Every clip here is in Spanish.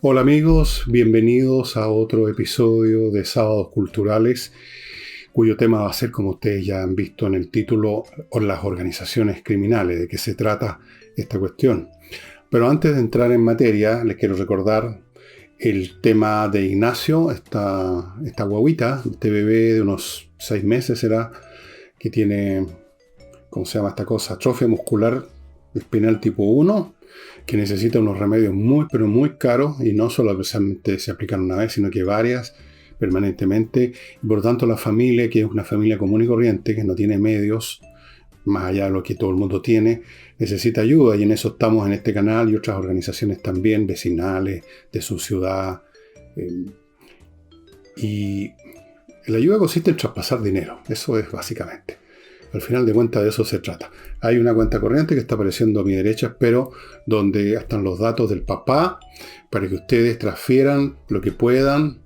Hola amigos, bienvenidos a otro episodio de Sábados Culturales, cuyo tema va a ser, como ustedes ya han visto en el título, las organizaciones criminales, de qué se trata esta cuestión. Pero antes de entrar en materia, les quiero recordar el tema de Ignacio, esta guaguita, este bebé de unos 6 meses será, que tiene, ¿cómo se llama esta cosa? Atrofia muscular espinal tipo 1, que necesita unos remedios muy, pero muy caros, y no solamente se aplican una vez, sino que varias, permanentemente. Y por lo tanto la familia, que es una familia común y corriente, que no tiene medios, más allá de lo que todo el mundo tiene, necesita ayuda, y en eso estamos en este canal y otras organizaciones también, vecinales, de su ciudad. Y la ayuda consiste en traspasar dinero, eso es básicamente. Al final de cuentas de eso se trata. Hay una cuenta corriente que está apareciendo a mi derecha, pero donde están los datos del papá para que ustedes transfieran lo que puedan,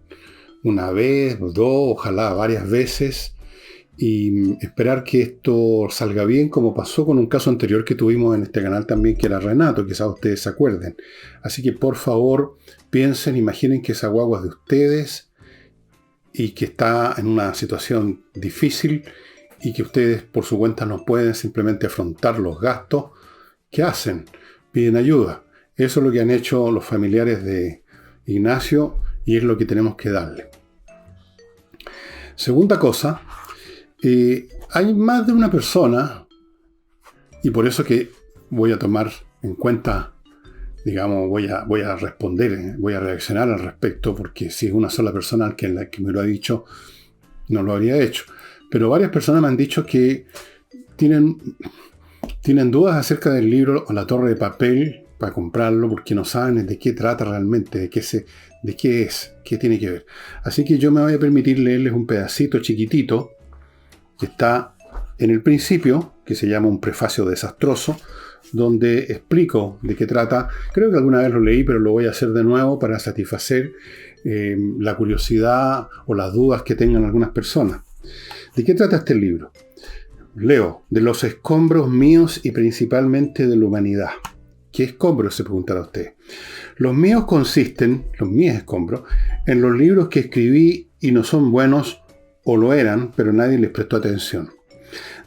una vez, dos, ojalá varias veces, y esperar que esto salga bien, como pasó con un caso anterior que tuvimos en este canal también, que era Renato, quizás ustedes se acuerden. Así que por favor piensen, imaginen que esa guagua es de ustedes y que está en una situación difícil, y que ustedes por su cuenta no pueden simplemente afrontar los gastos. ¿Qué hacen? Piden ayuda. Eso es lo que han hecho los familiares de Ignacio y es lo que tenemos que darle. Segunda cosa, hay más de una persona, y por eso que voy a tomar en cuenta, digamos, voy a responder, voy a reaccionar al respecto, porque si es una sola persona que me lo ha dicho, no lo habría hecho. Pero varias personas me han dicho que tienen dudas acerca del libro La Torre de Papel para comprarlo, porque no saben de qué trata realmente, de qué es, qué tiene que ver. Así que yo me voy a permitir leerles un pedacito chiquitito que está en el principio, que se llama un prefacio desastroso, donde explico de qué trata. Creo que alguna vez lo leí, pero lo voy a hacer de nuevo para satisfacer la curiosidad o las dudas que tengan algunas personas. ¿De qué trata este libro? Leo: de los escombros míos y principalmente de la humanidad. ¿Qué escombros?, se preguntará usted. Los míos escombros, en los libros que escribí y no son buenos, o lo eran, pero nadie les prestó atención.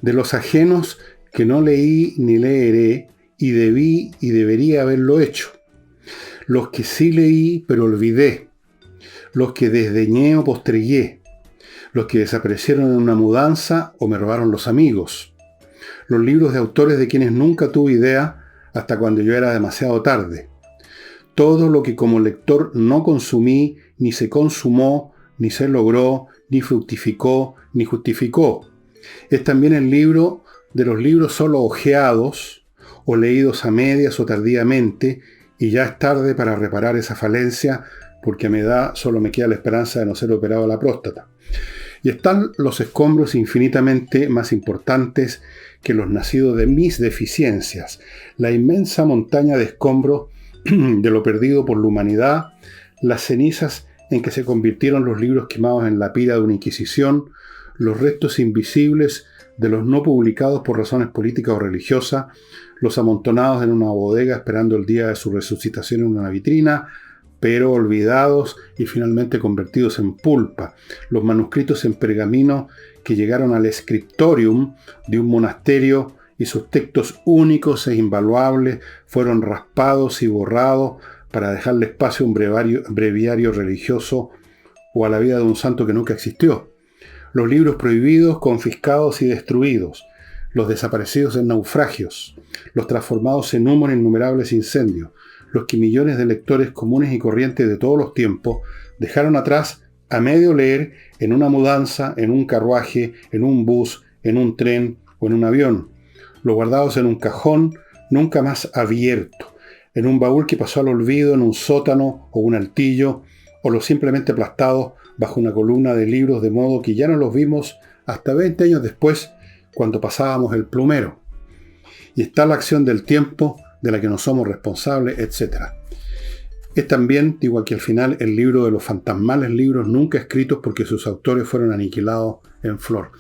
De los ajenos que no leí ni leeré, y debí y debería haberlo hecho. Los que sí leí, pero olvidé. Los que desdeñé o postregué. Los que desaparecieron en una mudanza o me robaron los amigos. Los libros de autores de quienes nunca tuve idea hasta cuando yo era demasiado tarde. Todo lo que como lector no consumí, ni se consumó, ni se logró, ni fructificó, ni justificó. Es también el libro de los libros solo ojeados o leídos a medias o tardíamente, y ya es tarde para reparar esa falencia, porque a mi edad solo me queda la esperanza de no ser operado a la próstata. Y están los escombros infinitamente más importantes que los nacidos de mis deficiencias, la inmensa montaña de escombros de lo perdido por la humanidad, las cenizas en que se convirtieron los libros quemados en la pira de una inquisición, los restos invisibles de los no publicados por razones políticas o religiosas, los amontonados en una bodega esperando el día de su resucitación en una vitrina, pero olvidados y finalmente convertidos en pulpa, los manuscritos en pergamino que llegaron al scriptorium de un monasterio y sus textos únicos e invaluables fueron raspados y borrados para dejarle espacio a un breviario religioso o a la vida de un santo que nunca existió. Los libros prohibidos, confiscados y destruidos, los desaparecidos en naufragios, los transformados en humo en innumerables incendios, los que millones de lectores comunes y corrientes de todos los tiempos dejaron atrás a medio leer en una mudanza, en un carruaje, en un bus, en un tren o en un avión, los guardados en un cajón nunca más abierto, en un baúl que pasó al olvido, en un sótano o un altillo, o los simplemente aplastados bajo una columna de libros, de modo que ya no los vimos hasta 20 años después, cuando pasábamos el plumero. Y está la acción del tiempo, de la que no somos responsables, etc. Es también, igual que al final, el libro de los fantasmales libros nunca escritos porque sus autores fueron aniquilados en flor.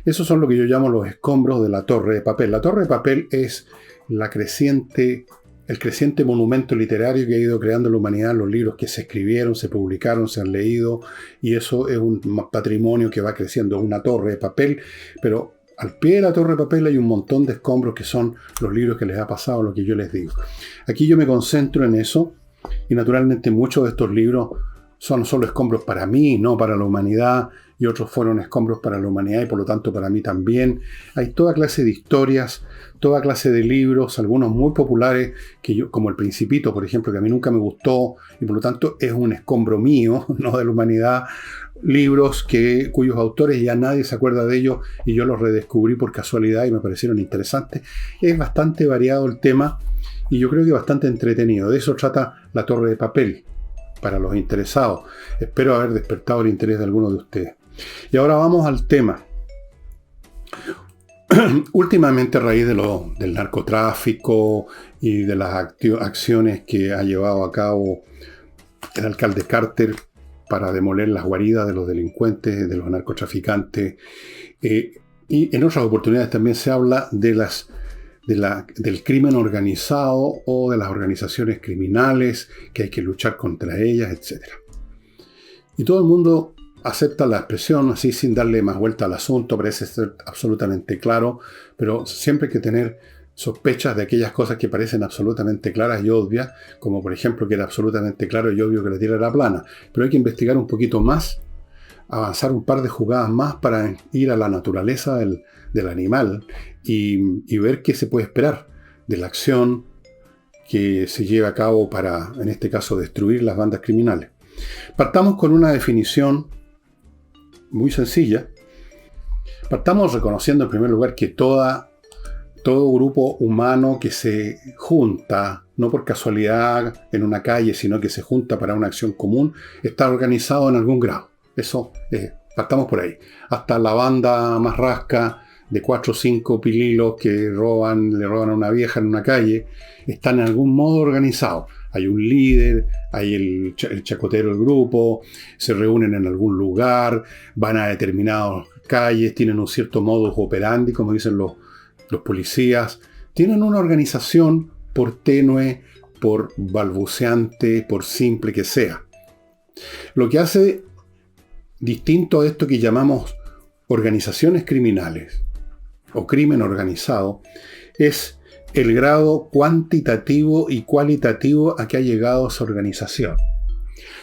Esos son lo que yo llamo los escombros de la Torre de Papel. La Torre de Papel es la creciente el creciente monumento literario que ha ido creando la humanidad, los libros que se escribieron, se publicaron, se han leído, y eso es un patrimonio que va creciendo, es una torre de papel, pero al pie de la torre de papel hay un montón de escombros que son los libros que les ha pasado, lo que yo les digo. Aquí yo me concentro en eso, y naturalmente muchos de estos libros son solo escombros para mí, no para la humanidad, y otros fueron escombros para la humanidad y por lo tanto para mí también. Hay toda clase de historias, toda clase de libros, algunos muy populares, que yo, como El Principito, por ejemplo, que a mí nunca me gustó y por lo tanto es un escombro mío, no de la humanidad. Libros cuyos autores ya nadie se acuerda de ellos y yo los redescubrí por casualidad y me parecieron interesantes. Es bastante variado el tema y yo creo que bastante entretenido. De eso trata La Torre de Papel, para los interesados. Espero haber despertado el interés de algunos de ustedes. Y ahora vamos al tema. Últimamente, a raíz del narcotráfico y de las acciones que ha llevado a cabo el alcalde Carter para demoler las guaridas de los delincuentes, de los narcotraficantes, y en otras oportunidades también se habla del crimen organizado o de las organizaciones criminales, que hay que luchar contra ellas, etc. Y todo el mundo acepta la expresión así sin darle más vuelta al asunto, parece ser absolutamente claro, pero siempre hay que tener sospechas de aquellas cosas que parecen absolutamente claras y obvias, como por ejemplo que era absolutamente claro y obvio que la Tierra era plana. Pero hay que investigar un poquito más, avanzar un par de jugadas más para ir a la naturaleza del animal y ver qué se puede esperar de la acción que se lleva a cabo para, en este caso, destruir las bandas criminales. Partamos con una definición muy sencilla. Partamos reconociendo en primer lugar que todo grupo humano que se junta, no por casualidad en una calle, sino que se junta para una acción común, está organizado en algún grado. Eso, partamos por ahí. Hasta la banda más rasca de 4 o 5 pililos que le roban a una vieja en una calle, están en algún modo organizados. Hay un líder, hay el chacotero del grupo, se reúnen en algún lugar, van a determinadas calles, tienen un cierto modus operandi, como dicen los policías. Tienen una organización, por tenue, por balbuceante, por simple que sea. Lo que hace distinto a esto que llamamos organizaciones criminales o crimen organizado es el grado cuantitativo y cualitativo a que ha llegado esa organización.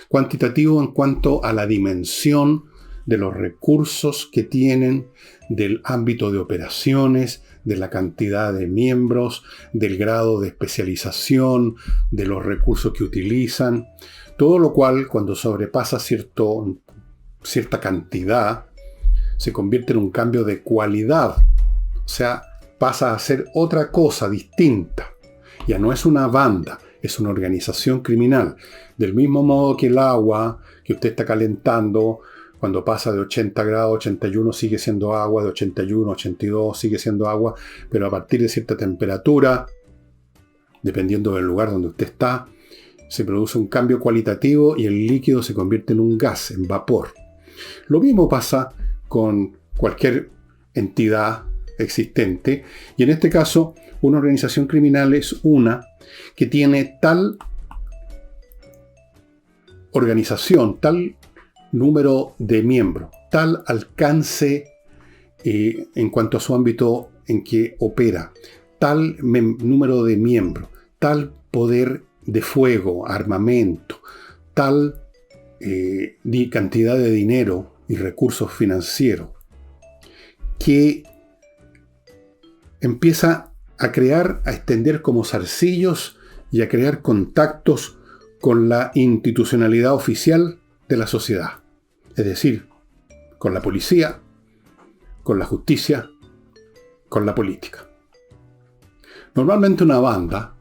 Cuantitativo en cuanto a la dimensión de los recursos que tienen, del ámbito de operaciones, de la cantidad de miembros, del grado de especialización, de los recursos que utilizan, todo lo cual, cuando sobrepasa cierta cantidad, se convierte en un cambio de cualidad. O sea, pasa a ser otra cosa distinta. Ya no es una banda, es una organización criminal. Del mismo modo que el agua que usted está calentando, cuando pasa de 80 grados, 81 sigue siendo agua, de 81, 82 sigue siendo agua, pero a partir de cierta temperatura, dependiendo del lugar donde usted está, se produce un cambio cualitativo y el líquido se convierte en un gas, en vapor. Lo mismo pasa con cualquier entidad existente, y en este caso una organización criminal es una que tiene tal organización, tal número de miembros, tal alcance en cuanto a su ámbito en que opera, tal número de miembros, tal poder de fuego, armamento, tal cantidad de dinero y recursos financieros, que empieza a crear, a extender como zarcillos y a crear contactos con la institucionalidad oficial de la sociedad. Es decir, con la policía, con la justicia, con la política. Normalmente una banda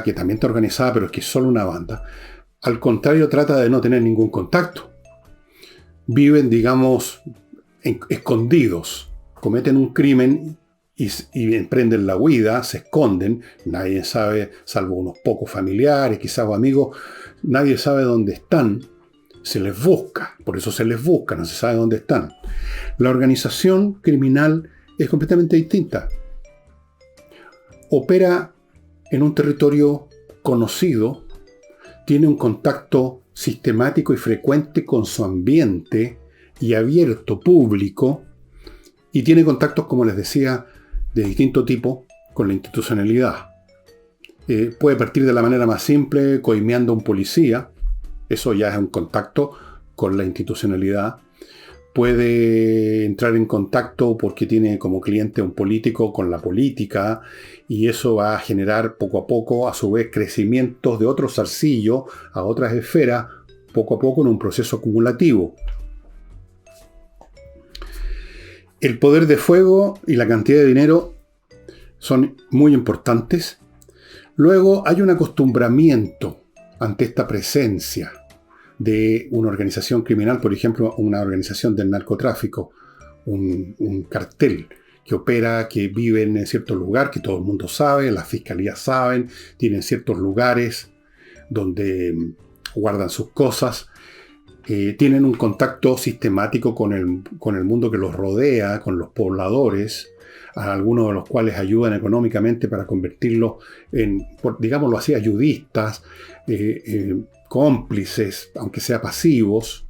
que también está organizada, pero es que es solo una banda, al contrario trata de no tener ningún contacto. Viven, digamos, escondidos, cometen un crimen y emprenden la huida, se esconden, nadie sabe, salvo unos pocos familiares, quizás amigos, nadie sabe dónde están, se les busca, por eso se les busca, no se sabe dónde están. La organización criminal es completamente distinta. Opera en un territorio conocido, tiene un contacto sistemático y frecuente con su ambiente y abierto, público, y tiene contactos, como les decía, de distinto tipo con la institucionalidad. Puede partir de la manera más simple, coimeando a un policía, eso ya es un contacto con la institucionalidad. Puede entrar en contacto porque tiene como cliente a un político con la política, y eso va a generar poco a poco, a su vez, crecimientos de otros zarcillos a otras esferas, poco a poco en un proceso acumulativo. El poder de fuego y la cantidad de dinero son muy importantes. Luego hay un acostumbramiento ante esta presencia de una organización criminal, por ejemplo, una organización del narcotráfico, un cartel que opera, que vive en cierto lugar, que todo el mundo sabe, las fiscalías saben, tienen ciertos lugares donde guardan sus cosas, tienen un contacto sistemático con el mundo que los rodea, con los pobladores, a algunos de los cuales ayudan económicamente para convertirlos en, digámoslo así, ayudistas, cómplices, aunque sea pasivos.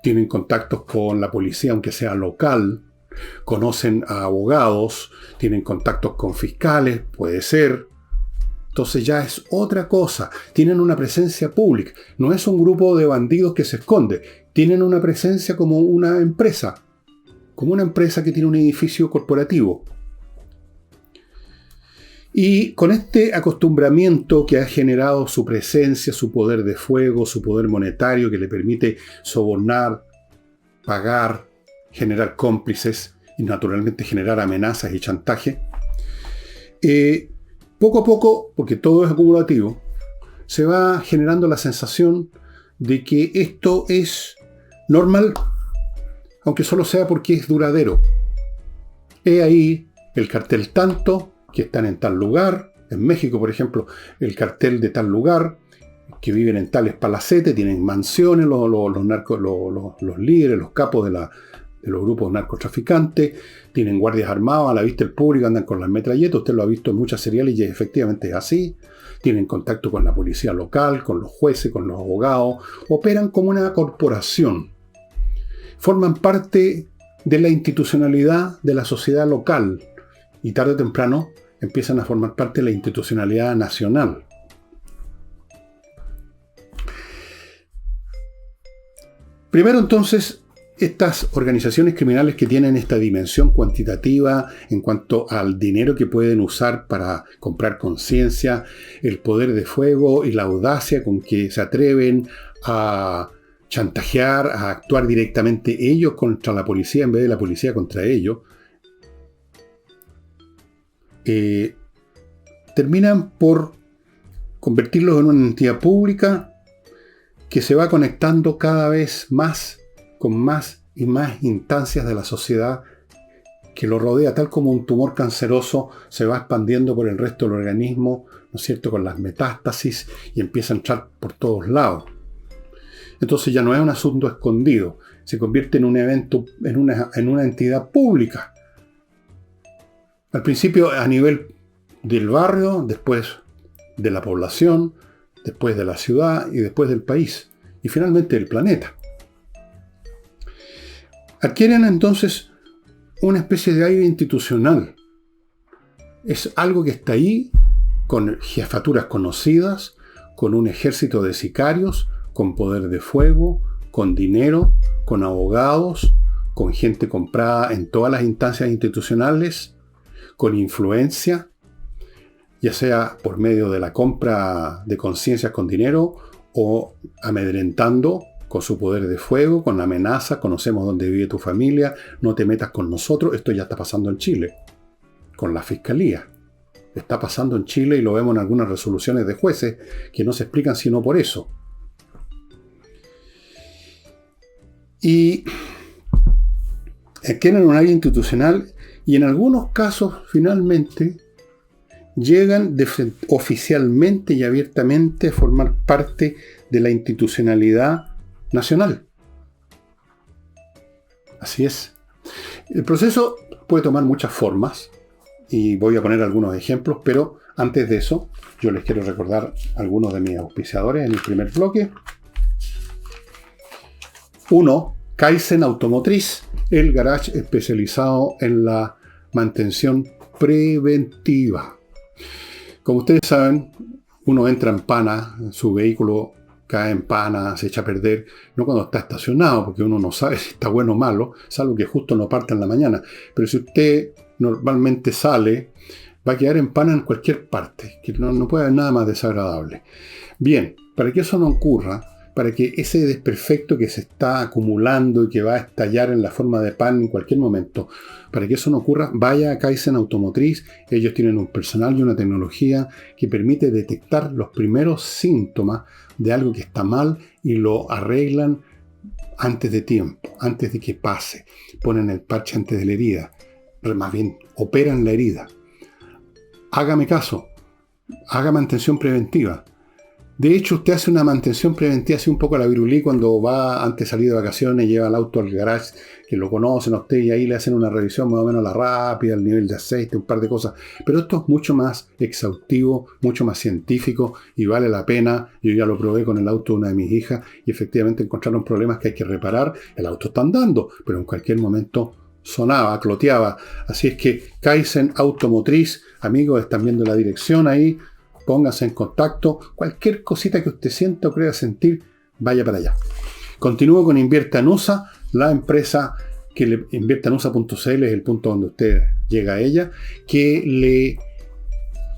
Tienen contactos con la policía, aunque sea local. Conocen a abogados, tienen contactos con fiscales, puede ser. Entonces ya es otra cosa. Tienen una presencia pública. No es un grupo de bandidos que se esconde. Tienen una presencia como una empresa. Como una empresa que tiene un edificio corporativo. Y con este acostumbramiento que ha generado su presencia, su poder de fuego, su poder monetario que le permite sobornar, pagar, generar cómplices y naturalmente generar amenazas y chantaje, poco a poco, porque todo es acumulativo, se va generando la sensación de que esto es normal, aunque solo sea porque es duradero. He ahí el cartel tanto, que están en tal lugar, en México, por ejemplo, el cartel de tal lugar, que viven en tales palacetes, tienen mansiones, los líderes, los capos de los grupos narcotraficantes, tienen guardias armados a la vista del público, andan con las metralletas, usted lo ha visto en muchas seriales y efectivamente es así, tienen contacto con la policía local, con los jueces, con los abogados, operan como una corporación, forman parte de la institucionalidad de la sociedad local y tarde o temprano empiezan a formar parte de la institucionalidad nacional. Primero, entonces, estas organizaciones criminales que tienen esta dimensión cuantitativa en cuanto al dinero que pueden usar para comprar conciencia, el poder de fuego y la audacia con que se atreven a chantajear, a actuar directamente ellos contra la policía en vez de la policía contra ellos, terminan por convertirlos en una entidad pública que se va conectando cada vez más con más y más instancias de la sociedad que lo rodea, tal como un tumor canceroso se va expandiendo por el resto del organismo, ¿no es cierto?, con las metástasis, y empieza a entrar por todos lados. Entonces ya no es un asunto escondido, se convierte en un evento, en una entidad pública. Al principio a nivel del barrio, después de la población, después de la ciudad y después del país, y finalmente del planeta. Adquieren entonces una especie de aire institucional. Es algo que está ahí, con jefaturas conocidas, con un ejército de sicarios, con poder de fuego, con dinero, con abogados, con gente comprada en todas las instancias institucionales, con influencia, ya sea por medio de la compra de conciencias con dinero o amedrentando con su poder de fuego, con amenaza, conocemos dónde vive tu familia, no te metas con nosotros. Esto ya está pasando en Chile, con la fiscalía. Está pasando en Chile y lo vemos en algunas resoluciones de jueces que no se explican sino por eso. Y adquieren un área institucional y en algunos casos finalmente llegan oficialmente y abiertamente a formar parte de la institucionalidad nacional. Así es. El proceso puede tomar muchas formas y voy a poner algunos ejemplos, pero Antes de eso, yo les quiero recordar algunos de mis auspiciadores en el primer bloque. 1. Kaizen Automotriz, el garage especializado en la mantención preventiva. Como ustedes saben, uno entra en pana, su vehículo cae en pana, se echa a perder, no cuando está estacionado, porque uno no sabe si está bueno o malo, salvo que justo no parta en la mañana. Pero si usted normalmente sale, va a quedar en pana en cualquier parte, que no puede haber nada más desagradable. Bien, para que eso no ocurra, para que ese desperfecto que se está acumulando y que va a estallar en la forma de pan en cualquier momento, para que eso no ocurra, vaya a Kaizen Automotriz. Ellos tienen un personal y una tecnología que permite detectar los primeros síntomas de algo que está mal y lo arreglan antes de tiempo, antes de que pase. Ponen el parche antes de la herida, más bien, operan la herida. Hágame caso, haga mantención preventiva. De hecho, usted hace una mantención preventiva, así un poco a la virulí, cuando va antes de salir de vacaciones, lleva el auto al garage, que lo conocen a usted, y ahí le hacen una revisión más o menos a la rápida, el nivel de aceite, un par de cosas. Pero esto es mucho más exhaustivo, mucho más científico, y vale la pena. Yo ya lo probé con el auto de una de mis hijas, y efectivamente encontraron problemas que hay que reparar. El auto está andando, pero en cualquier momento sonaba, cloteaba. Así es que Kaizen Automotriz, amigos, están viendo la dirección ahí. Póngase en contacto. Cualquier cosita que usted sienta o crea sentir, vaya para allá. Continúo con Invierta en USA, la empresa que inviertanusa.cl es el punto donde usted llega a ella, que le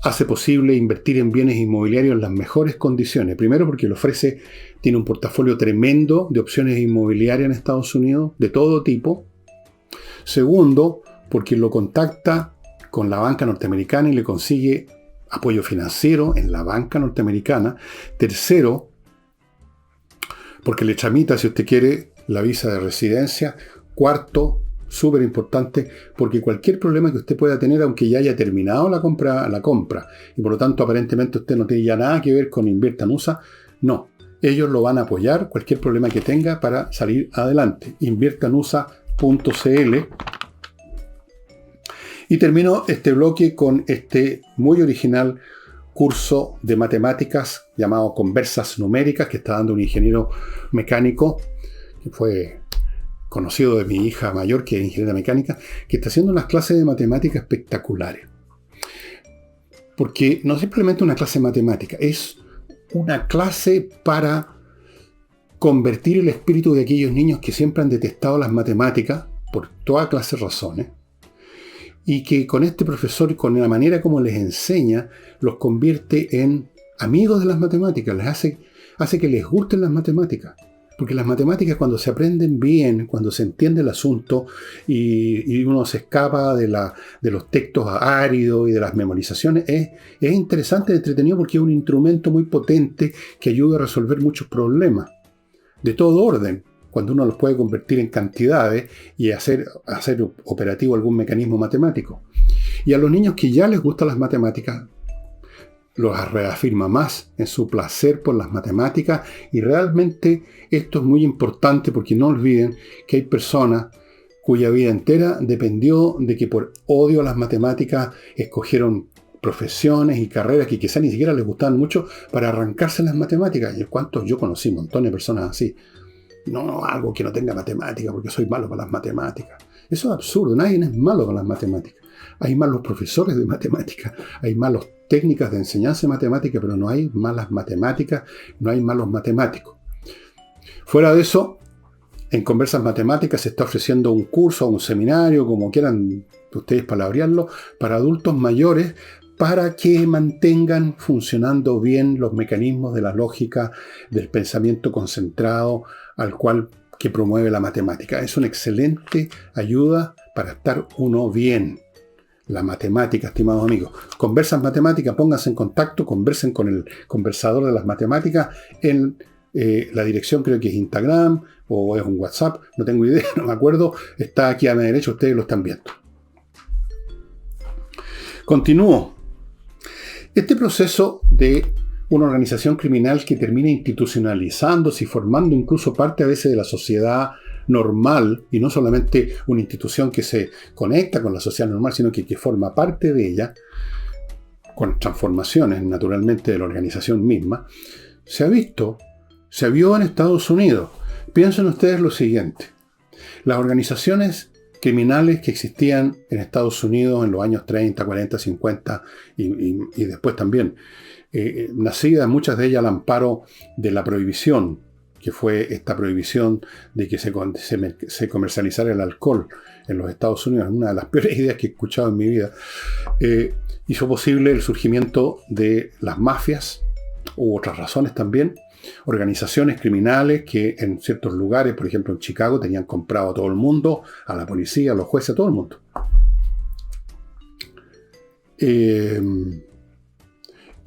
hace posible invertir en bienes inmobiliarios en las mejores condiciones. Primero porque le ofrece, tiene un portafolio tremendo de opciones inmobiliarias en Estados Unidos, de todo tipo. Segundo, porque lo contacta con la banca norteamericana y le consigue apoyo financiero en la banca norteamericana. Tercero, porque le tramita, si usted quiere, la visa de residencia. Cuarto, súper importante, porque cualquier problema que usted pueda tener, aunque ya haya terminado la compra, y por lo tanto aparentemente usted no tiene ya nada que ver con Invierta en USA, no. Ellos lo van a apoyar, cualquier problema que tenga, para salir adelante. inviertanusa.cl. Y termino este bloque con este muy original curso de matemáticas llamado Conversas Numéricas, que está dando un ingeniero mecánico, que fue conocido de mi hija mayor, que es ingeniera mecánica, que está haciendo unas clases de matemáticas espectaculares. Porque no es simplemente una clase de matemática, es una clase para convertir el espíritu de aquellos niños que siempre han detestado las matemáticas, por toda clase de razones, y que con este profesor, con la manera como les enseña, los convierte en amigos de las matemáticas, les hace que les gusten las matemáticas. Porque las matemáticas, cuando se aprenden bien, cuando se entiende el asunto y uno se escapa de los textos áridos y de las memorizaciones, es interesante y entretenido, porque es un instrumento muy potente que ayuda a resolver muchos problemas de todo orden, cuando uno los puede convertir en cantidades y hacer operativo algún mecanismo matemático. Y a los niños que ya les gustan las matemáticas, los reafirma más en su placer por las matemáticas. Y realmente esto es muy importante, porque no olviden que hay personas cuya vida entera dependió de que por odio a las matemáticas escogieron profesiones y carreras que quizás ni siquiera les gustaban mucho para arrancarse en las matemáticas. Y cuántos yo conocí, montones de personas así. No, algo que no tenga matemática, porque soy malo para las matemáticas. Eso es absurdo, nadie es malo con las matemáticas. Hay malos profesores de matemáticas, hay malas técnicas de enseñanza de matemáticas, pero no hay malas matemáticas, no hay malos matemáticos. Fuera de eso, en Conversas Matemáticas se está ofreciendo un curso o un seminario, como quieran ustedes palabrearlo, para adultos mayores, para que mantengan funcionando bien los mecanismos de la lógica, del pensamiento concentrado, que promueve la matemática. Es una excelente ayuda para estar uno bien. La matemática, estimados amigos. Conversas Matemáticas, pónganse en contacto, conversen con el conversador de las matemáticas en la dirección, creo que es Instagram o es un WhatsApp, no tengo idea, no me acuerdo. Está aquí a mi derecha, ustedes lo están viendo. Continúo. Este proceso de una organización criminal que termina institucionalizándose y formando incluso parte a veces de la sociedad normal, y no solamente una institución que se conecta con la sociedad normal, sino que forma parte de ella, con transformaciones naturalmente de la organización misma, se vio en Estados Unidos. Piensen ustedes lo siguiente: las organizaciones criminales que existían en Estados Unidos en los años 30, 40, 50 y después también, nacidas muchas de ellas al amparo de la prohibición, que fue esta prohibición de que se comercializara el alcohol en los Estados Unidos, una de las peores ideas que he escuchado en mi vida, hizo posible el surgimiento de las mafias, u otras razones también, organizaciones criminales que en ciertos lugares, por ejemplo en Chicago, tenían comprado a todo el mundo, a la policía, a los jueces, a todo el mundo. Y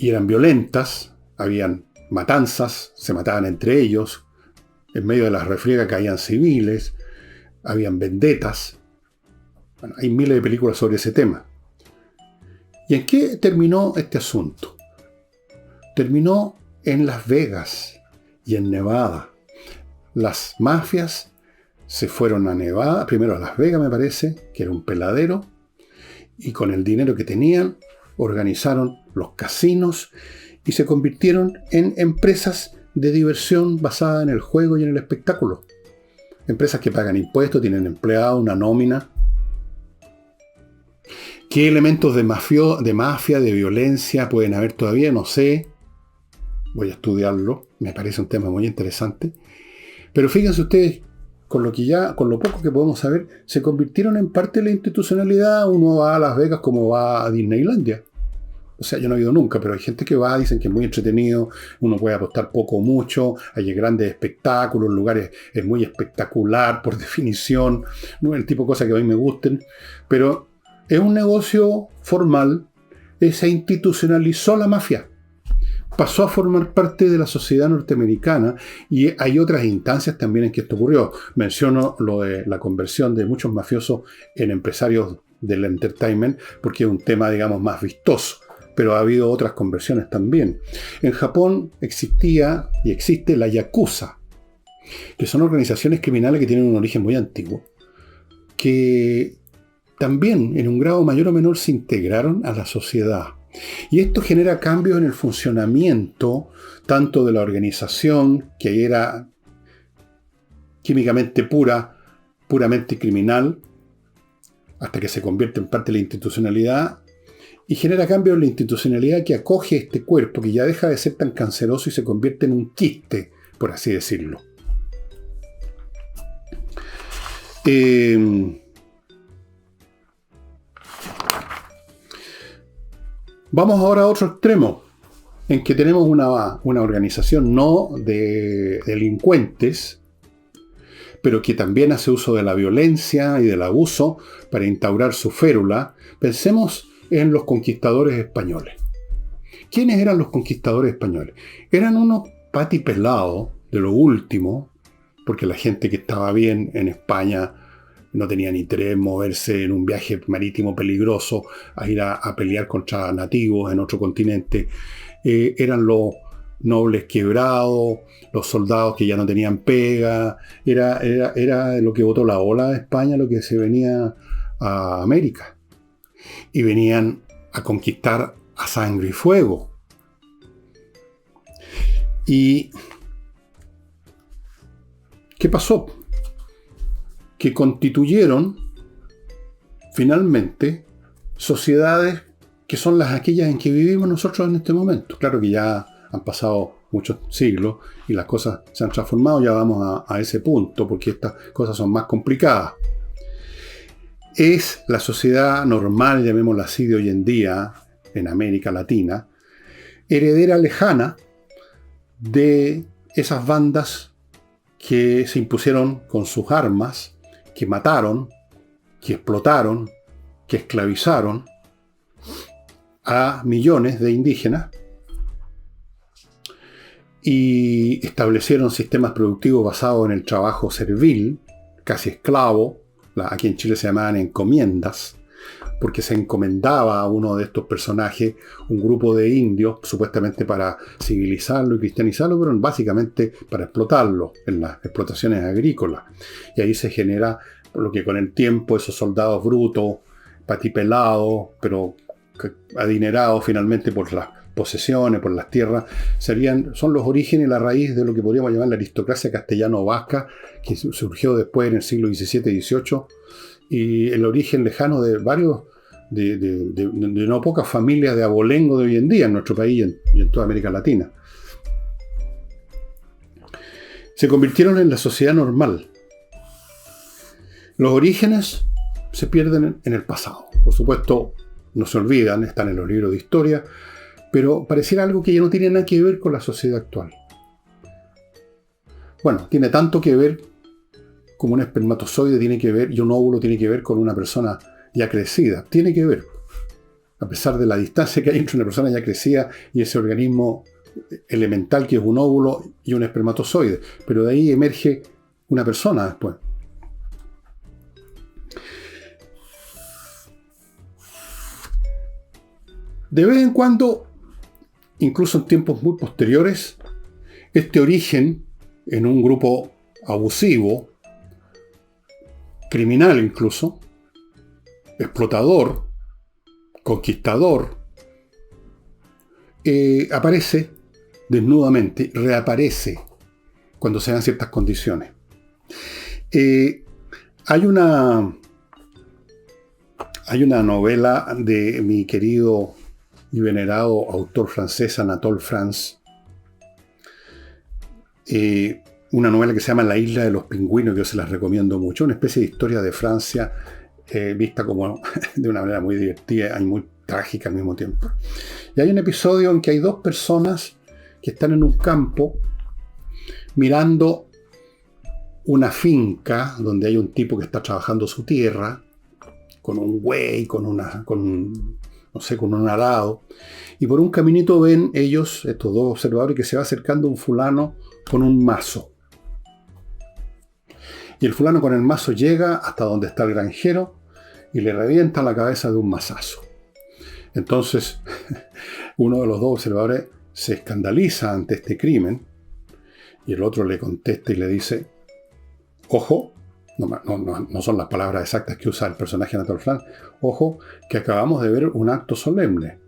eran violentas, habían matanzas, se mataban entre ellos, en medio de las refriegas caían civiles, habían vendetas. Bueno, hay miles de películas sobre ese tema. ¿Y en qué terminó este asunto? Terminó en Las Vegas y en Nevada. Las mafias se fueron a Nevada, primero a Las Vegas me parece, que era un peladero, y con el dinero que tenían organizaron los casinos y se convirtieron en empresas de diversión basada en el juego y en el espectáculo. Empresas que pagan impuestos, tienen empleados, una nómina. ¿Qué elementos de mafia, de violencia pueden haber todavía? No sé. Voy a estudiarlo. Me parece un tema muy interesante. Pero fíjense ustedes, con lo poco que podemos saber, se convirtieron en parte de la institucionalidad. Uno va a Las Vegas como va a Disneylandia. O sea, yo no he ido nunca, pero hay gente que va, dicen que es muy entretenido, uno puede apostar poco o mucho, hay grandes espectáculos, lugares, es muy espectacular por definición, no es el tipo de cosas que a mí me gusten, pero es un negocio formal, se institucionalizó la mafia, pasó a formar parte de la sociedad norteamericana y hay otras instancias también en que esto ocurrió. Menciono lo de la conversión de muchos mafiosos en empresarios del entertainment porque es un tema, digamos, más vistoso. Pero ha habido otras conversiones también. En Japón existía y existe la Yakuza, que son organizaciones criminales que tienen un origen muy antiguo, que también en un grado mayor o menor se integraron a la sociedad. Y esto genera cambios en el funcionamiento tanto de la organización, que era químicamente puramente criminal, hasta que se convierte en parte de la institucionalidad, y genera cambios en la institucionalidad que acoge este cuerpo, que ya deja de ser tan canceroso y se convierte en un quiste, por así decirlo. Vamos ahora a otro extremo, en que tenemos una organización no de delincuentes, pero que también hace uso de la violencia y del abuso para instaurar su férula. Pensemos en los conquistadores españoles. ¿Quiénes eran los conquistadores españoles? Eran unos patipelados de lo último, porque la gente que estaba bien en España no tenía ni interés en moverse en un viaje marítimo peligroso a ir a pelear contra nativos en otro continente. Eran los nobles quebrados, los soldados que ya no tenían pega. Era lo que botó la ola de España, lo que se venía a América. Y venían a conquistar a sangre y fuego. ¿Y qué pasó? Que constituyeron finalmente sociedades que son aquellas en que vivimos nosotros en este momento. Claro que ya han pasado muchos siglos y las cosas se han transformado, ya vamos a ese punto, porque estas cosas son más complicadas. Es la sociedad normal, llamémosla así, de hoy en día, en América Latina, heredera lejana de esas bandas que se impusieron con sus armas, que mataron, que explotaron, que esclavizaron a millones de indígenas y establecieron sistemas productivos basados en el trabajo servil, casi esclavo. Aquí en Chile se llamaban encomiendas, porque se encomendaba a uno de estos personajes un grupo de indios, supuestamente para civilizarlo y cristianizarlo, pero básicamente para explotarlo en las explotaciones agrícolas. Y ahí se genera lo que con el tiempo esos soldados brutos, patipelados, pero adinerados finalmente por las posesiones, por las tierras, son los orígenes y la raíz de lo que podríamos llamar la aristocracia castellano-vasca, que surgió después en el siglo XVII y XVIII, y el origen lejano de varios, de no pocas familias de abolengo de hoy en día en nuestro país y en toda América Latina. Se convirtieron en la sociedad normal. Los orígenes se pierden en el pasado. Por supuesto, no se olvidan, están en los libros de historia, pero pareciera algo que ya no tiene nada que ver con la sociedad actual. Bueno, tiene tanto que ver como un espermatozoide tiene que ver y un óvulo tiene que ver con una persona ya crecida. Tiene que ver, a pesar de la distancia que hay entre una persona ya crecida y ese organismo elemental que es un óvulo y un espermatozoide. Pero de ahí emerge una persona después. De vez en cuando, incluso en tiempos muy posteriores, este origen en un grupo abusivo, criminal incluso, explotador, conquistador, aparece desnudamente, reaparece cuando se dan ciertas condiciones. Hay una novela de mi querido y venerado autor francés Anatole France, una novela que se llama La isla de los pingüinos, que yo se las recomiendo mucho, una especie de historia de Francia vista como de una manera muy divertida y muy trágica al mismo tiempo. Y hay un episodio en que hay dos personas que están en un campo mirando una finca donde hay un tipo que está trabajando su tierra con un buey, con un arado, y por un caminito ven ellos, estos dos observadores, que se va acercando un fulano con un mazo. Y el fulano con el mazo llega hasta donde está el granjero y le revienta la cabeza de un mazazo. Entonces, uno de los dos observadores se escandaliza ante este crimen y el otro le contesta y le dice: ojo, no son las palabras exactas que usa el personaje de Anatole France, ojo, que acabamos de ver un acto solemne.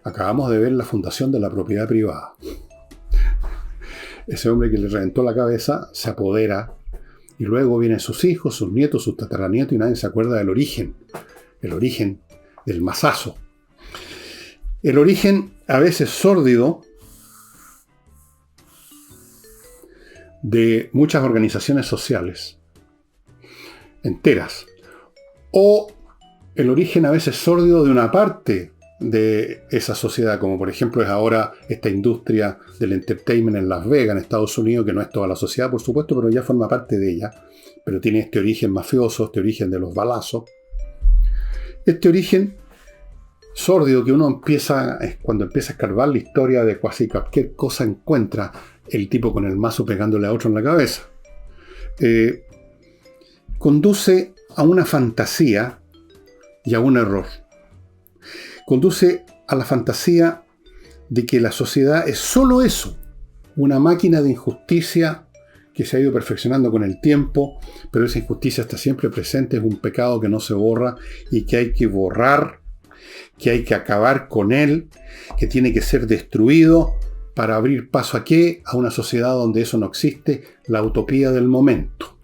Acabamos de ver la fundación de la propiedad privada. Ese hombre que le reventó la cabeza se apodera y luego vienen sus hijos, sus nietos, sus tataranietos y nadie se acuerda del origen. El origen del mazazo. El origen a veces sórdido de muchas organizaciones sociales enteras, o el origen a veces sórdido de una parte de esa sociedad, como por ejemplo es ahora esta industria del entertainment en Las Vegas, en Estados Unidos, que no es toda la sociedad, por supuesto, pero ya forma parte de ella, pero tiene este origen mafioso, este origen de los balazos, este origen sórdido que uno empieza, cuando empieza a escarbar la historia de casi cualquier cosa, encuentra el tipo con el mazo pegándole a otro en la cabeza. Conduce a una fantasía y a un error. Conduce a la fantasía de que la sociedad es solo eso, una máquina de injusticia que se ha ido perfeccionando con el tiempo, pero esa injusticia está siempre presente, es un pecado que no se borra y que hay que borrar, que hay que acabar con él, que tiene que ser destruido para abrir paso ¿a qué? A una sociedad donde eso no existe, la utopía del momento.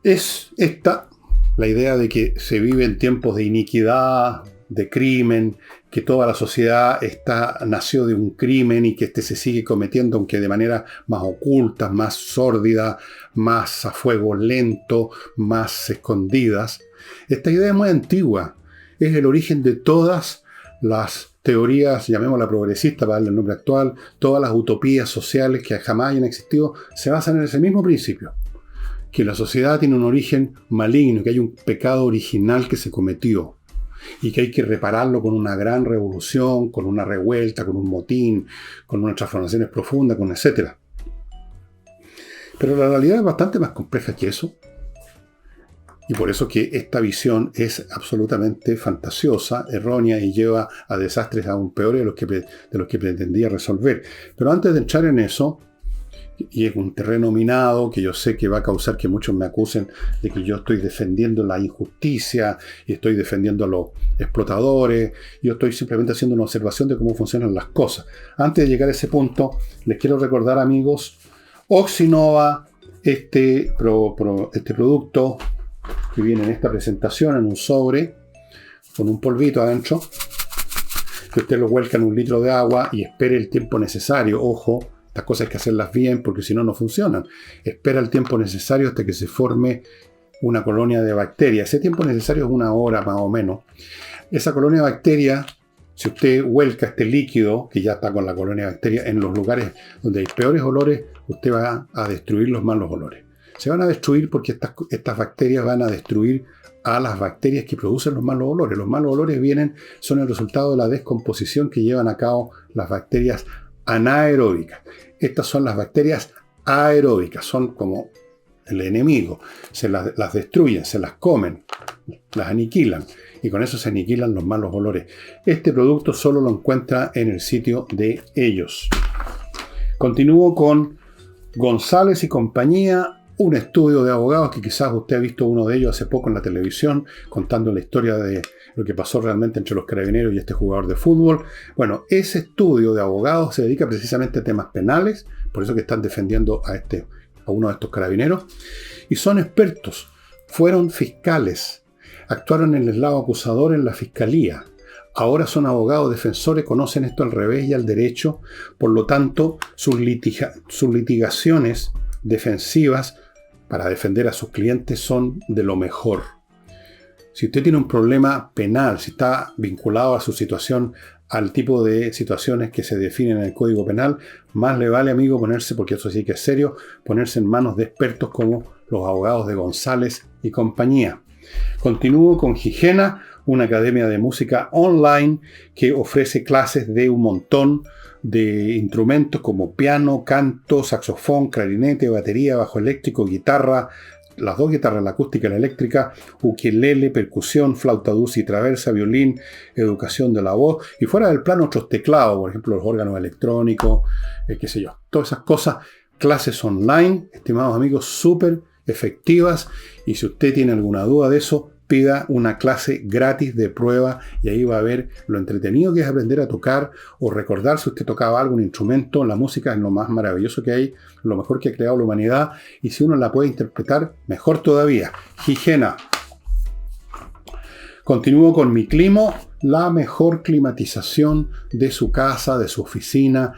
Es esta la idea de que se vive en tiempos de iniquidad, de crimen, que toda la sociedad nació de un crimen y que este se sigue cometiendo, aunque de manera más oculta, más sórdida, más a fuego lento, más escondidas. Esta idea es muy antigua, es el origen de todas las teorías, llamémosla progresista para darle el nombre actual, todas las utopías sociales que jamás hayan existido, se basan en ese mismo principio. Que la sociedad tiene un origen maligno, que hay un pecado original que se cometió y que hay que repararlo con una gran revolución, con una revuelta, con un motín, con unas transformaciones profundas, con etc. Pero la realidad es bastante más compleja que eso. Y por eso que esta visión es absolutamente fantasiosa, errónea y lleva a desastres aún peores de los que pretendía resolver. Pero antes de entrar en eso, y es un terreno minado que yo sé que va a causar que muchos me acusen de que yo estoy defendiendo la injusticia y estoy defendiendo a los explotadores. Yo estoy simplemente haciendo una observación de cómo funcionan las cosas. Antes de llegar a ese punto, les quiero recordar, amigos, Oxinova, este producto que viene en esta presentación en un sobre con un polvito adentro, que usted lo vuelca en 1 litro de agua y espere el tiempo necesario. Ojo, estas cosas hay que hacerlas bien porque si no, no funcionan. Espera el tiempo necesario hasta que se forme una colonia de bacterias. Ese tiempo necesario es 1 hora más o menos. Esa colonia de bacterias, si usted vuelca este líquido, que ya está con la colonia de bacterias, en los lugares donde hay peores olores, usted va a destruir los malos olores. Se van a destruir porque estas bacterias van a destruir a las bacterias que producen los malos olores. Los malos olores son el resultado de la descomposición que llevan a cabo las bacterias anaeróbicas. Estas son las bacterias aeróbicas, son como el enemigo. Las destruyen, se las comen, las aniquilan. Y con eso se aniquilan los malos olores. Este producto solo lo encuentra en el sitio de ellos. Continúo con González y compañía. Un estudio de abogados que quizás usted ha visto uno de ellos hace poco en la televisión, contando la historia de lo que pasó realmente entre los carabineros y este jugador de fútbol. Bueno, ese estudio de abogados se dedica precisamente a temas penales, por eso que están defendiendo a uno de estos carabineros, y son expertos, fueron fiscales, actuaron en el lado acusador en la fiscalía, ahora son abogados defensores, conocen esto al revés y al derecho, por lo tanto, sus litigaciones defensivas para defender a sus clientes son de lo mejor. Si usted tiene un problema penal, si está vinculado a su situación, al tipo de situaciones que se definen en el Código Penal, más le vale, amigo, ponerse, porque eso sí que es serio, ponerse en manos de expertos como los abogados de González y compañía. Continúo con Gigena, una academia de música online que ofrece clases de un montón de instrumentos como piano, canto, saxofón, clarinete, batería, bajo eléctrico, guitarra, las 2 guitarras, la acústica y la eléctrica, ukelele, percusión, flauta dulce y traversa, violín, educación de la voz, y fuera del plano otros teclados, por ejemplo los órganos electrónicos, qué sé yo, todas esas cosas, clases online, estimados amigos, súper efectivas, y si usted tiene alguna duda de eso, pida una clase gratis de prueba y ahí va a ver lo entretenido que es aprender a tocar o recordar si usted tocaba algún instrumento. La música es lo más maravilloso que hay, lo mejor que ha creado la humanidad, y si uno la puede interpretar, mejor todavía. Gigena. Continúo con Mi Climo, la mejor climatización de su casa, de su oficina.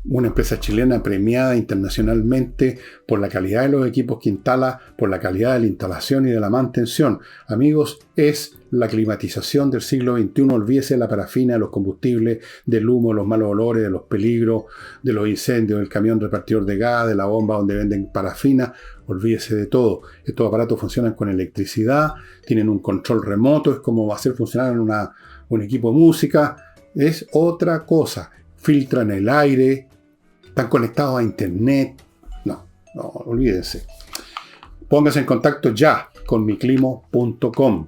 Una empresa chilena premiada internacionalmente por la calidad de los equipos que instala, por la calidad de la instalación y de la mantención. Amigos, es la climatización del siglo XXI. Olvídese de la parafina, de los combustibles, del humo, de los malos olores, de los peligros, de los incendios, del camión repartidor de gas, de la bomba donde venden parafina. Olvídese de todo. Estos aparatos funcionan con electricidad, tienen un control remoto, es como hacer funcionar un equipo de música. Es otra cosa. Filtran el aire, están conectados a internet. No, olvídense. Póngase en contacto ya con miclimo.com.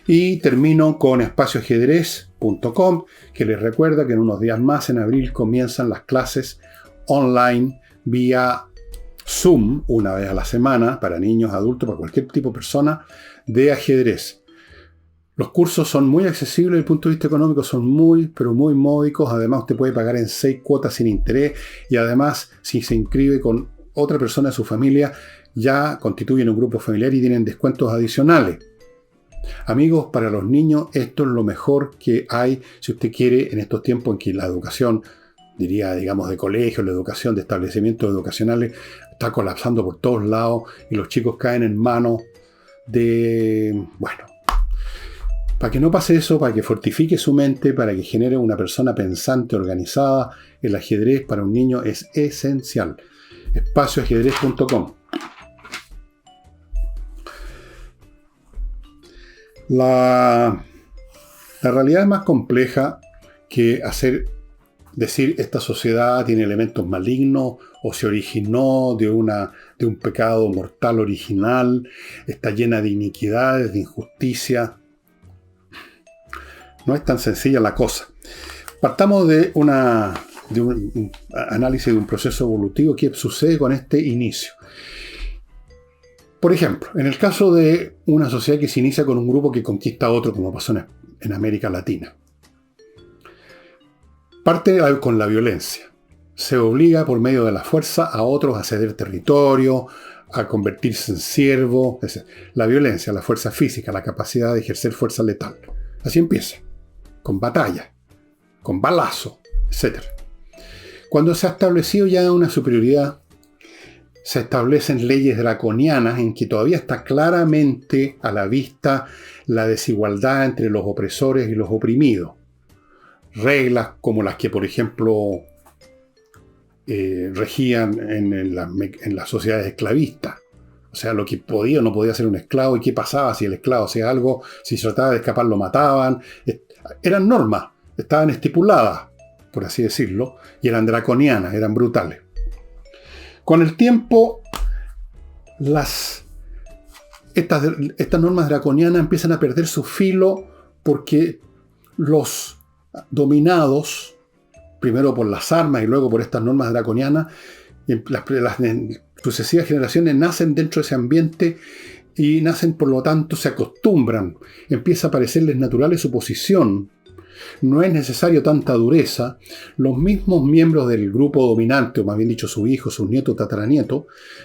Y termino con espacioajedrez.com, que les recuerda que en unos días más, en abril, comienzan las clases online vía Zoom, una vez a la semana, para niños, adultos, para cualquier tipo de persona, de ajedrez. Los cursos son muy accesibles desde el punto de vista económico, son muy, pero muy módicos. Además, usted puede pagar en 6 cuotas sin interés y además, si se inscribe con otra persona de su familia, ya constituyen un grupo familiar y tienen descuentos adicionales. Amigos, para los niños esto es lo mejor que hay si usted quiere en estos tiempos en que la educación, diría, digamos, de colegio, la educación de establecimientos educacionales está colapsando por todos lados y los chicos caen en manos de, bueno, para que no pase eso, para que fortifique su mente, para que genere una persona pensante, organizada, el ajedrez para un niño es esencial. Espacioajedrez.com. La realidad es más compleja que decir esta sociedad tiene elementos malignos o se originó de un pecado mortal original, está llena de iniquidades, de injusticia. No es tan sencilla la cosa. Partamos de una de un análisis de un proceso evolutivo que sucede con este inicio. Por ejemplo, en el caso de una sociedad que se inicia con un grupo que conquista a otro, como pasó en América Latina. Parte con la violencia. Se obliga por medio de la fuerza a otros a ceder territorio, a convertirse en siervos. La violencia, la fuerza física, la capacidad de ejercer fuerza letal. Así empieza. Con batalla, con balazo, etc. Cuando se ha establecido ya una superioridad, se establecen leyes draconianas en que todavía está claramente a la vista la desigualdad entre los opresores y los oprimidos. Reglas como las que, por ejemplo, regían en las sociedades esclavistas. O sea, lo que podía o no podía hacer un esclavo y qué pasaba si el esclavo hacía algo, si trataba de escapar lo mataban. Eran normas, estaban estipuladas, por así decirlo, y eran draconianas, eran brutales. Con el tiempo, estas normas draconianas empiezan a perder su filo porque los dominados, primero por las armas y luego por estas normas draconianas, las sucesivas generaciones nacen dentro de ese ambiente y nacen, por lo tanto, se acostumbran. Empieza a parecerles natural su posición. No es necesario tanta dureza. Los mismos miembros del grupo dominante, o más bien dicho, sus hijos, sus nietos, tataranietos,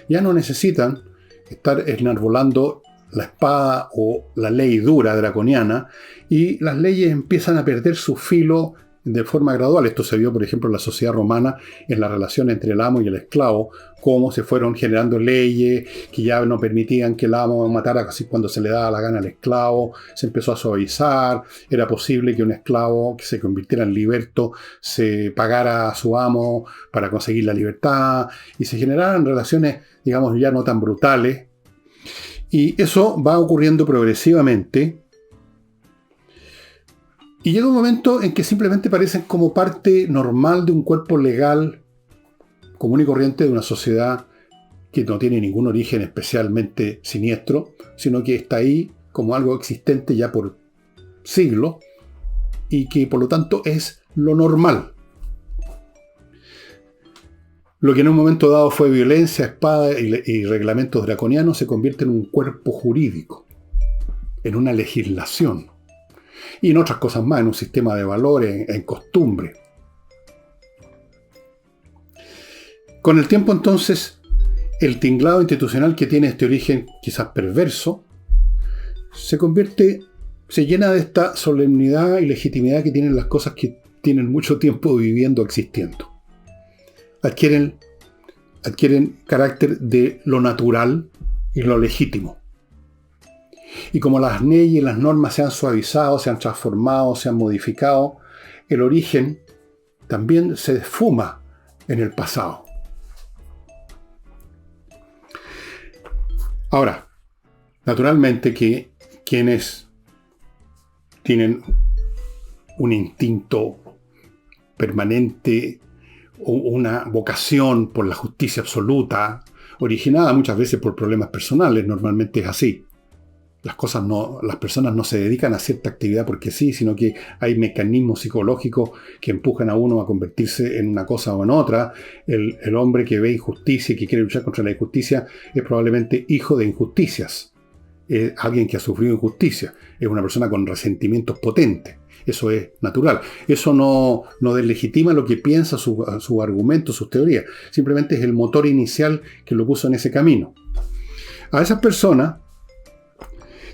ya no necesitan estar enarbolando la espada o la ley dura draconiana, y las leyes empiezan a perder su filo de forma gradual. Esto se vio, por ejemplo, en la sociedad romana, en la relación entre el amo y el esclavo, cómo se fueron generando leyes que ya no permitían que el amo matara casi cuando se le daba la gana al esclavo. Se empezó a suavizar. Era posible que un esclavo que se convirtiera en liberto se pagara a su amo para conseguir la libertad, y se generaran relaciones, digamos, ya no tan brutales. Y eso va ocurriendo progresivamente. Y llega un momento en que simplemente parecen como parte normal de un cuerpo legal común y corriente de una sociedad que no tiene ningún origen especialmente siniestro, sino que está ahí como algo existente ya por siglos y que por lo tanto es lo normal. Lo que en un momento dado fue violencia, espada y reglamentos draconianos se convierte en un cuerpo jurídico, en una legislación. Y en otras cosas más, en un sistema de valores, en costumbre. Con el tiempo, entonces, el tinglado institucional que tiene este origen quizás perverso, se llena de esta solemnidad y legitimidad que tienen las cosas que tienen mucho tiempo viviendo, existiendo. Adquieren carácter de lo natural y lo legítimo. Y como las leyes y las normas se han suavizado, se han transformado, se han modificado, el origen también se esfuma en el pasado. Ahora, naturalmente que quienes tienen un instinto permanente o una vocación por la justicia absoluta, originada muchas veces por problemas personales, normalmente es así. Las personas no se dedican a cierta actividad porque sí, sino que hay mecanismos psicológicos que empujan a uno a convertirse en una cosa o en otra. El hombre que ve injusticia y que quiere luchar contra la injusticia es probablemente hijo de injusticias. Es alguien que ha sufrido injusticia. Es una persona con resentimientos potentes. Eso es natural. Eso no deslegitima lo que piensa, su argumento, sus teorías. Simplemente es el motor inicial que lo puso en ese camino. A esas personas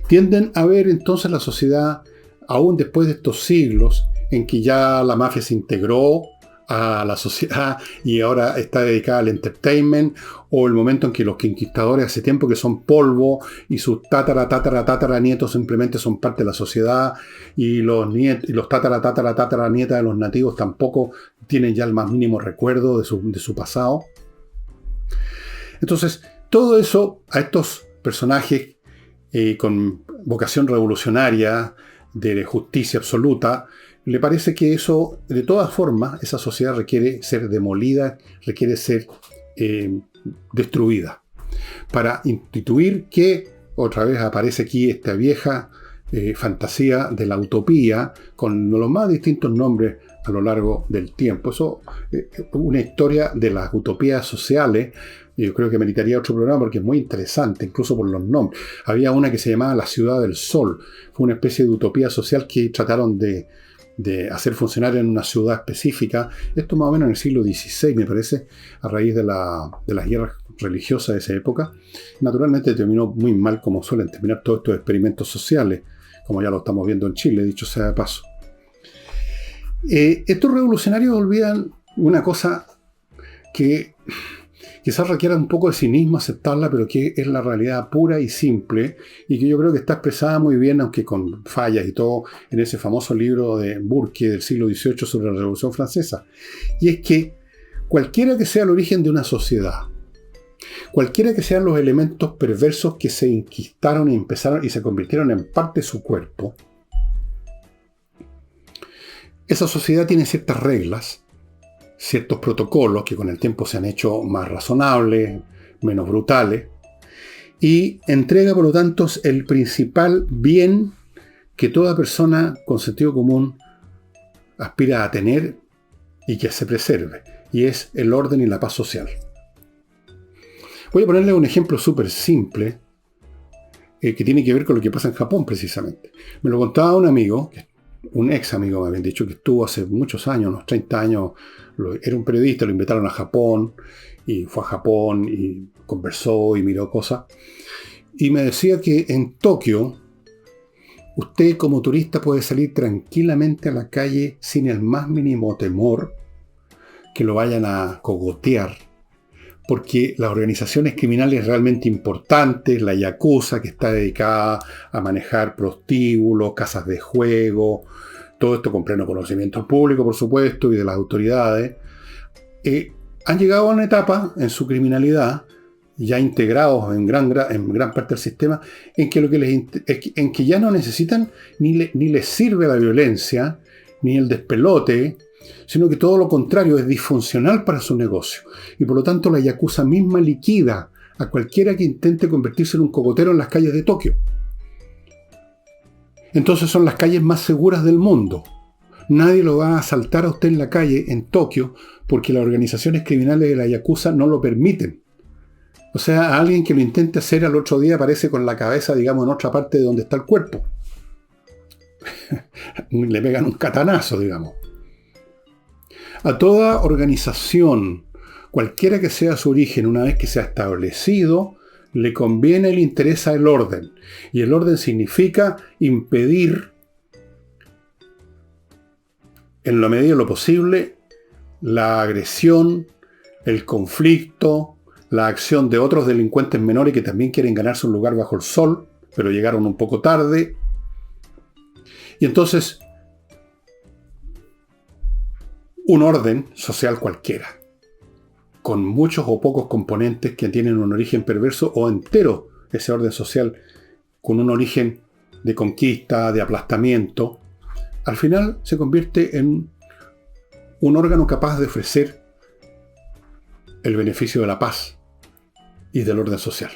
tienden a ver entonces la sociedad, aún después de estos siglos, en que ya la mafia se integró a la sociedad y ahora está dedicada al entertainment, o el momento en que los conquistadores hace tiempo que son polvo y sus tataranietos simplemente son parte de la sociedad, y los tataranietas de los nativos tampoco tienen ya el más mínimo recuerdo de su pasado. Entonces, todo eso a estos personajes con vocación revolucionaria, de justicia absoluta, le parece que eso, de todas formas, esa sociedad requiere ser demolida, requiere ser destruida. Para instituir que, otra vez aparece aquí esta vieja fantasía de la utopía, con los más distintos nombres a lo largo del tiempo. Eso es una historia de las utopías sociales. Yo creo que meritaría otro programa porque es muy interesante, incluso por los nombres. Había una que se llamaba La Ciudad del Sol. Fue una especie de utopía social que trataron de hacer funcionar en una ciudad específica. Esto más o menos en el siglo XVI, me parece, a raíz de las guerras religiosas de esa época. Naturalmente terminó muy mal, como suelen terminar todos estos experimentos sociales, como ya lo estamos viendo en Chile, dicho sea de paso. Estos revolucionarios olvidan una cosa que quizás requiera un poco de cinismo aceptarla, pero que es la realidad pura y simple, y que yo creo que está expresada muy bien, aunque con fallas y todo, en ese famoso libro de Burke del siglo XVIII sobre la Revolución Francesa. Y es que cualquiera que sea el origen de una sociedad, cualquiera que sean los elementos perversos que se inquistaron y empezaron y se convirtieron en parte de su cuerpo, esa sociedad tiene ciertas reglas, ciertos protocolos que con el tiempo se han hecho más razonables, menos brutales, y entrega, por lo tanto, el principal bien que toda persona con sentido común aspira a tener y que se preserve, y es el orden y la paz social. Voy a ponerle un ejemplo súper simple que tiene que ver con lo que pasa en Japón, precisamente. Me lo contaba un amigo, un ex amigo, me habían dicho, que estuvo hace muchos años, unos 30 años, era un periodista, lo invitaron a Japón, y fue a Japón, y conversó, y miró cosas. Y me decía que en Tokio, usted como turista puede salir tranquilamente a la calle sin el más mínimo temor que lo vayan a cogotear, porque las organizaciones criminales realmente importantes, la Yakuza, que está dedicada a manejar prostíbulos, casas de juego, todo esto con pleno conocimiento público, por supuesto, y de las autoridades, han llegado a una etapa en su criminalidad, ya integrados en gran parte del sistema, en que ya no necesitan ni les sirve la violencia, ni el despelote, sino que todo lo contrario, es disfuncional para su negocio. Y por lo tanto la Yakuza misma liquida a cualquiera que intente convertirse en un cogotero en las calles de Tokio. Entonces son las calles más seguras del mundo. Nadie lo va a asaltar a usted en la calle en Tokio porque las organizaciones criminales de la Yakuza no lo permiten. O sea, a alguien que lo intente hacer al otro día aparece con la cabeza, digamos, en otra parte de donde está el cuerpo. Le pegan un catanazo, digamos. A toda organización, cualquiera que sea su origen, una vez que se ha establecido, le conviene, le interesa el orden. Y el orden significa impedir, en la medida de lo posible, la agresión, el conflicto, la acción de otros delincuentes menores que también quieren ganarse un lugar bajo el sol, pero llegaron un poco tarde. Y entonces, un orden social cualquiera, con muchos o pocos componentes que tienen un origen perverso, o entero ese orden social con un origen de conquista, de aplastamiento, al final se convierte en un órgano capaz de ofrecer el beneficio de la paz y del orden social.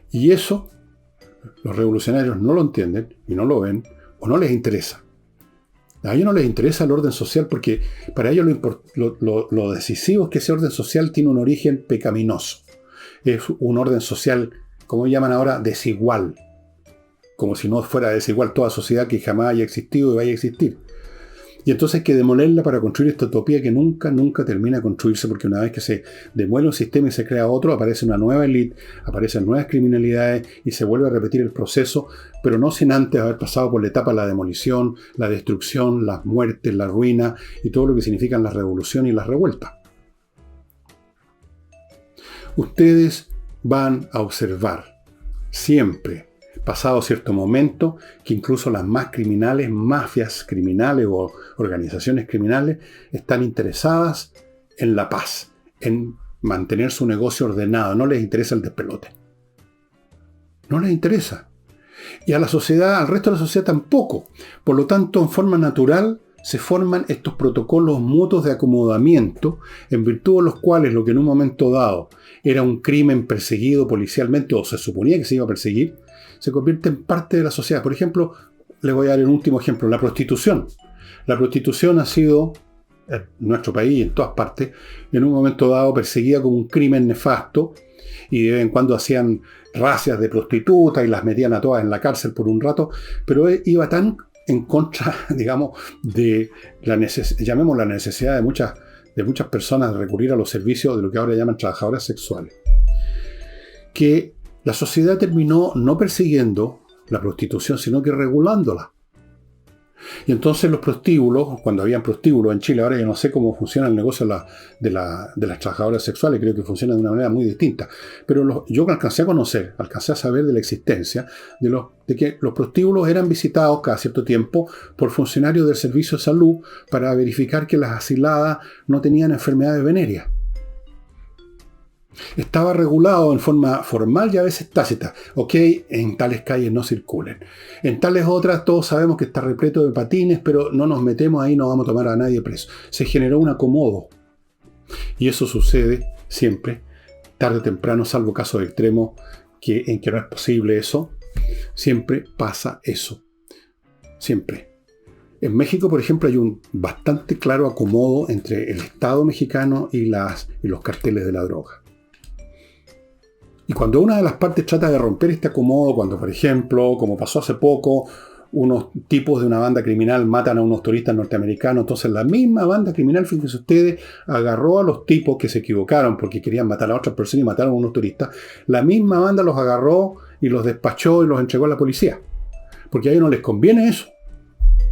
Y eso los revolucionarios no lo entienden y no lo ven o no les interesa. A ellos no les interesa el orden social porque para ellos lo decisivo es que ese orden social tiene un origen pecaminoso. Es un orden social, como llaman ahora, desigual. Como si no fuera desigual toda sociedad que jamás haya existido y vaya a existir. Y entonces hay que demolerla para construir esta utopía que nunca termina de construirse, porque una vez que se demuele un sistema y se crea otro, aparece una nueva élite, aparecen nuevas criminalidades y se vuelve a repetir el proceso, pero no sin antes haber pasado por la etapa de la demolición, la destrucción, las muertes, la ruina y todo lo que significan la revolución y las revueltas. Ustedes van a observar siempre, pasado cierto momento, que incluso las más criminales, mafias criminales o organizaciones criminales están interesadas en la paz, en mantener su negocio ordenado. No les interesa el despelote. No les interesa. Y a la sociedad, al resto de la sociedad tampoco. Por lo tanto, en forma natural se forman estos protocolos mutuos de acomodamiento, en virtud de los cuales lo que en un momento dado era un crimen perseguido policialmente, o se suponía que se iba a perseguir, se convierte en parte de la sociedad. Por ejemplo, les voy a dar un último ejemplo, la prostitución. La prostitución ha sido, en nuestro país y en todas partes, en un momento dado perseguida como un crimen nefasto, y de vez en cuando hacían racias de prostitutas y las metían a todas en la cárcel por un rato, pero iba tan en contra, digamos, de llamemos la necesidad de muchas personas de recurrir a los servicios de lo que ahora llaman trabajadoras sexuales, que la sociedad terminó no persiguiendo la prostitución, sino que regulándola. Y entonces los prostíbulos, cuando habían prostíbulos en Chile, ahora yo no sé cómo funciona el negocio de las trabajadoras sexuales, creo que funciona de una manera muy distinta, pero yo alcancé a saber de la existencia de que los prostíbulos eran visitados cada cierto tiempo por funcionarios del Servicio de Salud para verificar que las asiladas no tenían enfermedades venéreas. Estaba regulado en forma formal y a veces tácita. Ok, en tales calles no circulen. En tales otras todos sabemos que está repleto de patines, pero no nos metemos ahí, no vamos a tomar a nadie preso. Se generó un acomodo. Y eso sucede siempre, tarde o temprano, salvo casos extremos en que no es posible eso. Siempre pasa eso. Siempre. En México, por ejemplo, hay un bastante claro acomodo entre el Estado mexicano y los carteles de la droga. Y cuando una de las partes trata de romper este acomodo, cuando, por ejemplo, como pasó hace poco, unos tipos de una banda criminal matan a unos turistas norteamericanos, entonces la misma banda criminal, fíjense ustedes, agarró a los tipos que se equivocaron porque querían matar a otras personas y mataron a unos turistas, la misma banda los agarró y los despachó y los entregó a la policía. Porque a ellos no les conviene eso.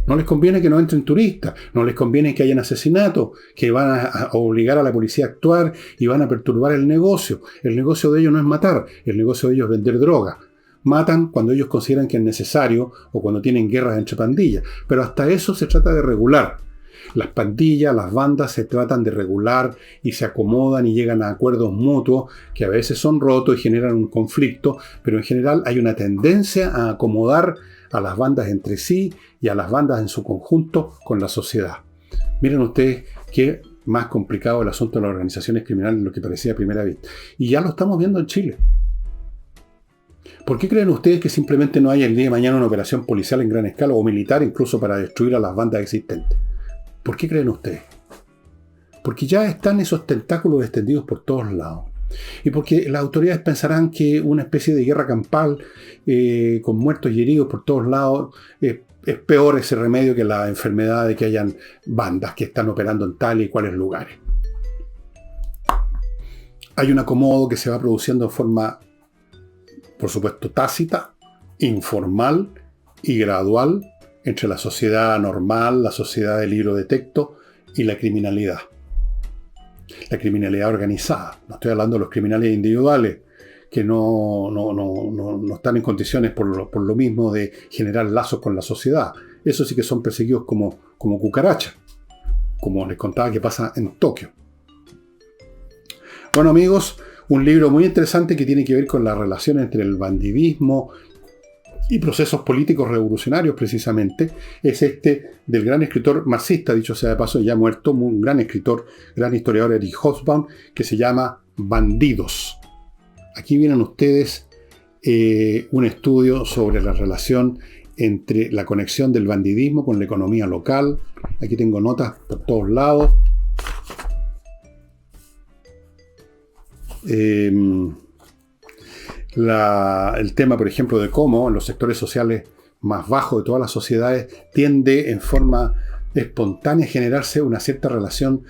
No les conviene que no entren turistas, no les conviene que hayan asesinatos, que van a obligar a la policía a actuar y van a perturbar el negocio. El negocio de ellos no es matar, el negocio de ellos es vender droga. Matan cuando ellos consideran que es necesario o cuando tienen guerras entre pandillas. Pero hasta eso se trata de regular. Las pandillas, las bandas se tratan de regular y se acomodan y llegan a acuerdos mutuos que a veces son rotos y generan un conflicto, pero en general hay una tendencia a acomodar a las bandas entre sí y a las bandas en su conjunto con la sociedad. Miren ustedes qué más complicado el asunto de las organizaciones criminales de lo que parecía a primera vista. Y ya lo estamos viendo en Chile. ¿Por qué creen ustedes que simplemente no hay el día de mañana una operación policial en gran escala o militar incluso para destruir a las bandas existentes? ¿Por qué creen ustedes? Porque ya están esos tentáculos extendidos por todos lados. Y porque las autoridades pensarán que una especie de guerra campal con muertos y heridos por todos lados es peor ese remedio que la enfermedad de que hayan bandas que están operando en tal y cuales lugares. Hay un acomodo que se va produciendo en forma, por supuesto, tácita, informal y gradual entre la sociedad normal, la sociedad del libro de texto y la criminalidad. La criminalidad organizada. No estoy hablando de los criminales individuales que no están en condiciones por lo mismo de generar lazos con la sociedad. Eso sí que son perseguidos como cucarachas, como les contaba que pasa en Tokio. Bueno, amigos, un libro muy interesante que tiene que ver con la relación entre el bandidismo y procesos políticos revolucionarios, precisamente, es este del gran escritor marxista, dicho sea de paso, ya muerto, un gran escritor, gran historiador, Erich Hobsbawm, que se llama Bandidos. Aquí vienen ustedes un estudio sobre la relación entre la conexión del bandidismo con la economía local. Aquí tengo notas por todos lados. El tema, por ejemplo, de cómo en los sectores sociales más bajos de todas las sociedades tiende en forma espontánea a generarse una cierta relación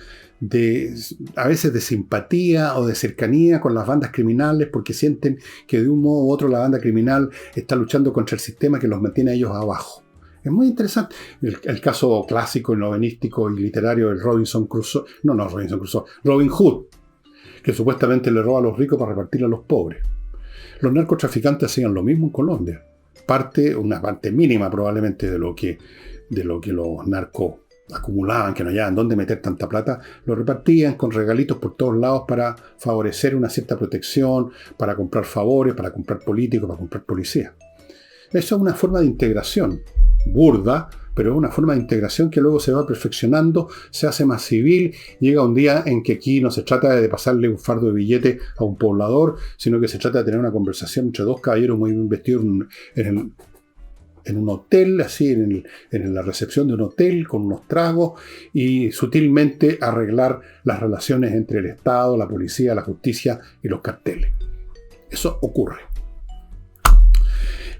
a veces de simpatía o de cercanía con las bandas criminales porque sienten que de un modo u otro la banda criminal está luchando contra el sistema que los mantiene a ellos abajo. Es muy interesante. El caso clásico, novenístico y literario del Robin Hood, que supuestamente le roba a los ricos para repartirle a los pobres. Los narcotraficantes hacían lo mismo en Colombia. Una parte mínima probablemente de lo que los narcos acumulaban, que no hallaban dónde meter tanta plata, lo repartían con regalitos por todos lados para favorecer una cierta protección, para comprar favores, para comprar políticos, para comprar policías. Eso es una forma de integración burda, pero es una forma de integración que luego se va perfeccionando, se hace más civil. Llega un día en que aquí no se trata de pasarle un fardo de billete a un poblador, sino que se trata de tener una conversación entre dos caballeros muy bien vestidos en en un hotel, así en la recepción de un hotel, con unos tragos, y sutilmente arreglar las relaciones entre el Estado, la policía, la justicia y los carteles. Eso ocurre.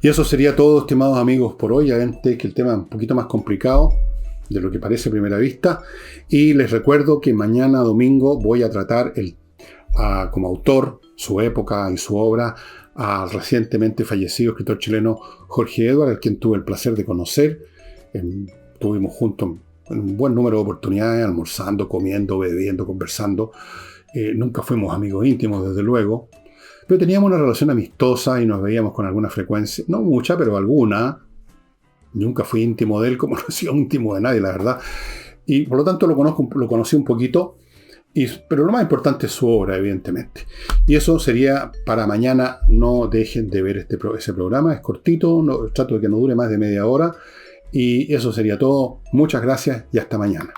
Y eso sería todo, estimados amigos, por hoy. Ya ven que el tema es un poquito más complicado de lo que parece a primera vista. Y les recuerdo que mañana domingo voy a tratar como autor, su época y su obra, al recientemente fallecido escritor chileno Jorge Edwards, al quien tuve el placer de conocer. Estuvimos juntos en un buen número de oportunidades, almorzando, comiendo, bebiendo, conversando. Nunca fuimos amigos íntimos, desde luego, pero teníamos una relación amistosa y nos veíamos con alguna frecuencia, no mucha, pero alguna. Nunca fui íntimo de él, como no he sido íntimo de nadie, la verdad. Y por lo tanto lo conocí un poquito, pero lo más importante es su obra, evidentemente. Y eso sería para mañana. No dejen de ver ese programa, es cortito, trato de que no dure más de media hora. Y eso sería todo. Muchas gracias y hasta mañana.